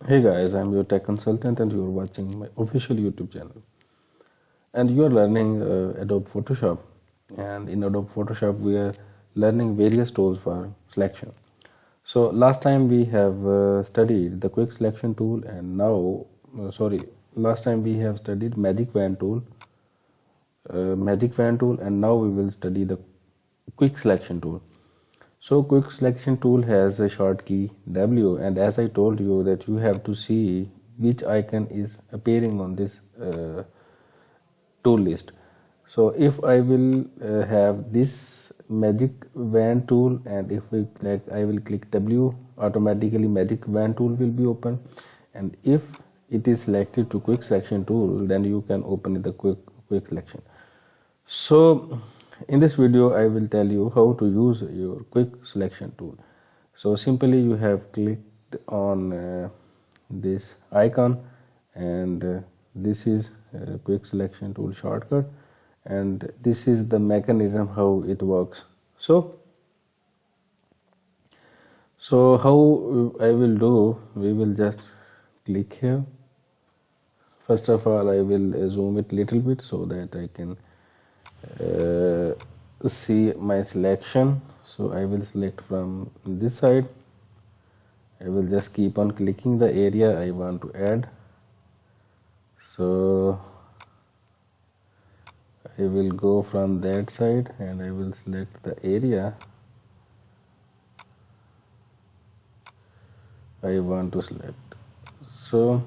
Hey guys, I'm your tech consultant and you're watching my official YouTube channel. And you're learning Adobe Photoshop. And in Adobe Photoshop, we are learning various tools for selection. So last time we have studied the quick selection tool and last time we have studied magic wand tool and now we will study the quick selection tool. So quick selection tool has a short key W, and as I told you that you have to see which icon is appearing on this tool list. So if I will have this magic wand tool, and if we click, I will click W, automatically magic wand tool will be open. And if it is selected to quick selection tool, then you can open the quick selection. So in this video I will tell you how to use your quick selection tool. So simply you have clicked on this icon, and this is a quick selection tool shortcut, and this is the mechanism how it works. So how I will do, we will just click here. First of all, I will zoom it little bit so that I can see my selection. So I will select from this side. I will just keep on clicking the area I want to add. So I will go from that side and I will select the area I want to select. So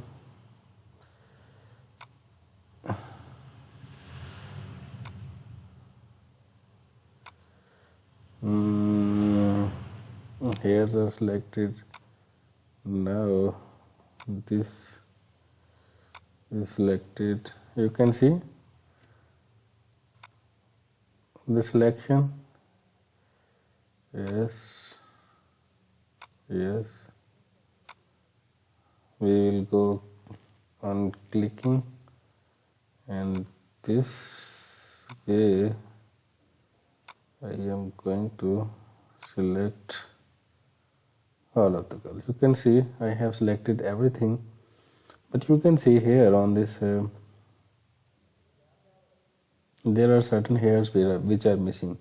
hairs are selected. Now this is selected. You can see the selection. Yes, we will go on clicking, and this way I am going to select all of the color. You can see I have selected everything, but you can see here on this there are certain hairs which are missing.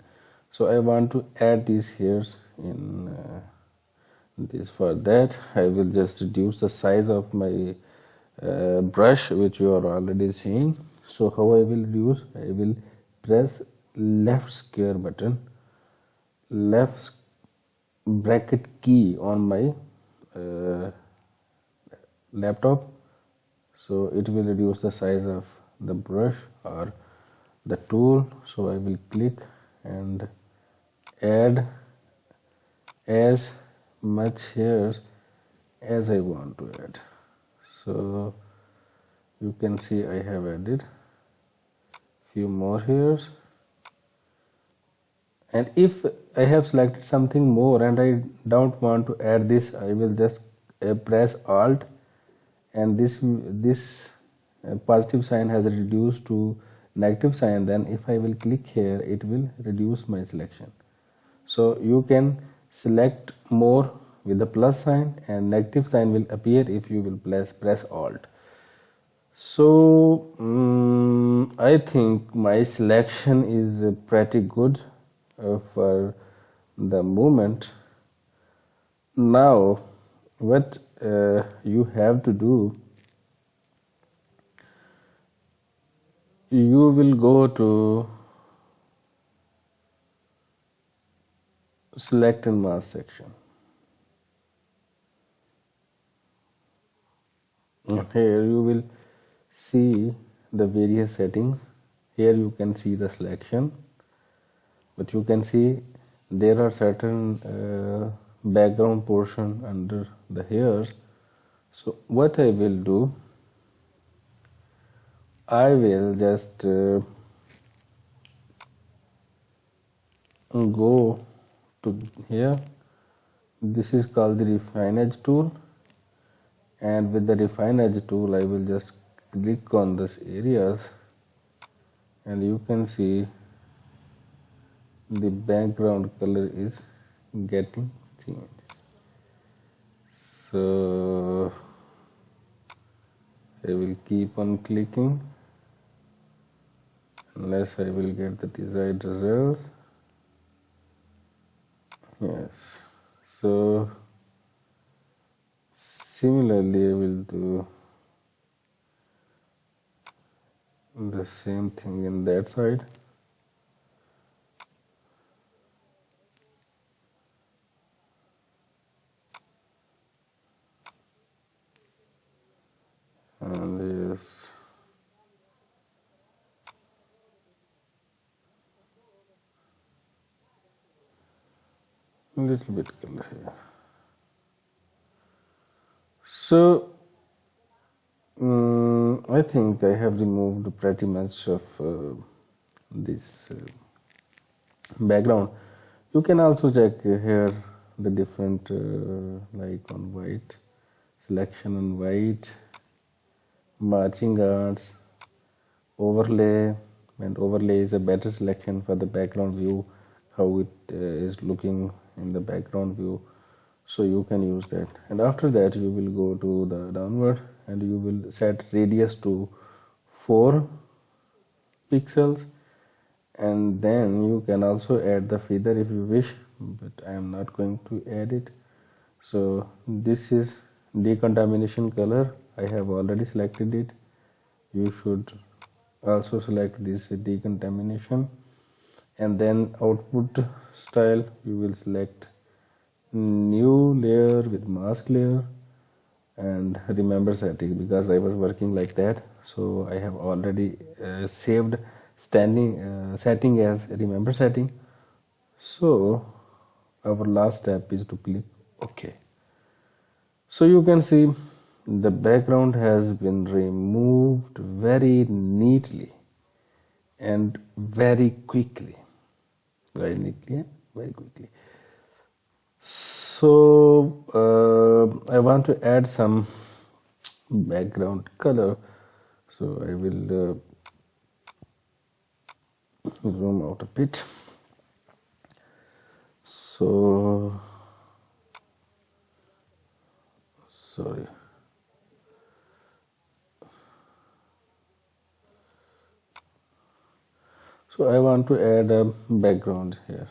So I want to add these hairs in this. For that I will just reduce the size of my brush, which you are already seeing. So how I will reduce, I will press left square button, left bracket key on my laptop, so it will reduce the size of the brush or the tool. So I will click and add as much hairs as I want to add. So you can see I have added few more hairs, and if I have selected something more and I don't want to add this, I will just press Alt, and this positive sign has reduced to negative sign. Then if I will click here, it will reduce my selection. So you can select more with the plus sign, and negative sign will appear if you will press Alt. So I think my selection is pretty good for the moment. Now what you have to do, you will go to select and mask section, and here you will see the various settings. Here you can see the selection, but you can see there are certain background portion under the hairs. So what I will do, I will just go to here. This is called the refine edge tool, and with the refine edge tool I will just click on this areas, and you can see the background color is getting changed. So I will keep on clicking unless I will get the desired result. Yes, so similarly I will do the same thing in that side. And yes, a little bit color here. So I think I have removed pretty much of this background. You can also check here the different like on white, selection on white, marching arts, overlay, and overlay is a better selection for the background view, how it is looking in the background view. So you can use that, and after that you will go to the downward and you will set radius to 4 pixels, and then you can also add the feather if you wish, but I am not going to add it. So this is decontamination color. I have already selected it. You should also select this decontamination, and then output style you will select new layer with mask layer and remember setting, because I was working like that, so I have already saved setting as remember setting. So our last step is to click OK. So you can see the background has been removed very neatly and very quickly, very neatly and very quickly. So I want to add some background color, so I will zoom out a bit. So sorry. So I want to add a background here.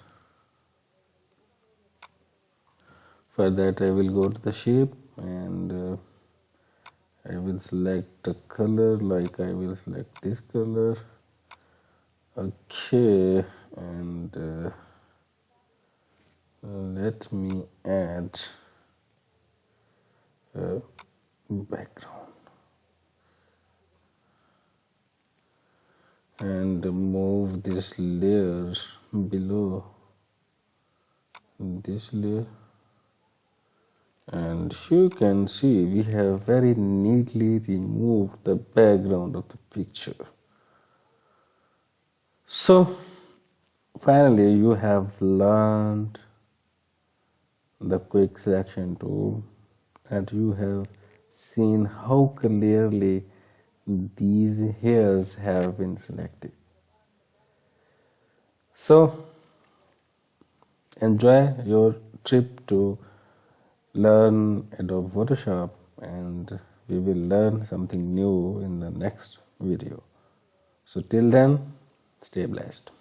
For that I will go to the shape and I will select a color, like I will select this color. Okay, and let me add a background and move this layer below this layer, and you can see we have very neatly removed the background of the picture. So finally you have learned the quick selection tool, and you have seen how clearly these hairs have been selected. So enjoy your trip to learn Adobe Photoshop, and we will learn something new in the next video. So till then, stay blessed.